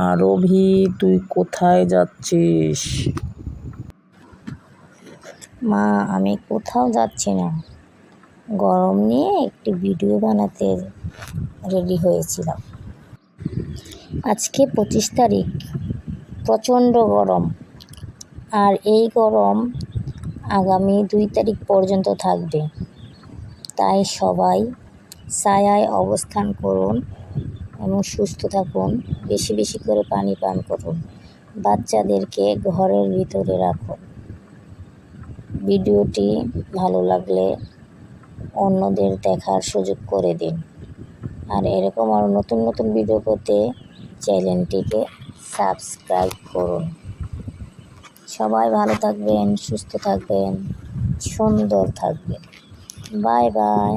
RV, তুই কোথায় যাচ্ছিস? মা, আমি কোথাও যাচ্ছি না, গরম নিয়ে একটি ভিডিও বানাতে রেডি হয়েছিলাম। আজকে 25 তারিখ, প্রচণ্ড গরম, আর এই গরম আগামী 2 তারিখ পর্যন্ত থাকবে। তাই সবাই ছায়ায় অবস্থান করুন এবং সুস্থ থাকুন। বেশি বেশি করে পানি পান করুন। বাচ্চাদেরকে ঘরের ভিতরে রাখুন। ভিডিওটি ভালো লাগলে অন্যদের দেখার সুযোগ করে দিন। আর এরকম আরও নতুন নতুন ভিডিও পেতে চ্যানেলটিকে সাবস্ক্রাইব করুন। সবাই ভালো থাকবেন, সুস্থ থাকবেন, সুন্দর থাকবেন। Bye bye.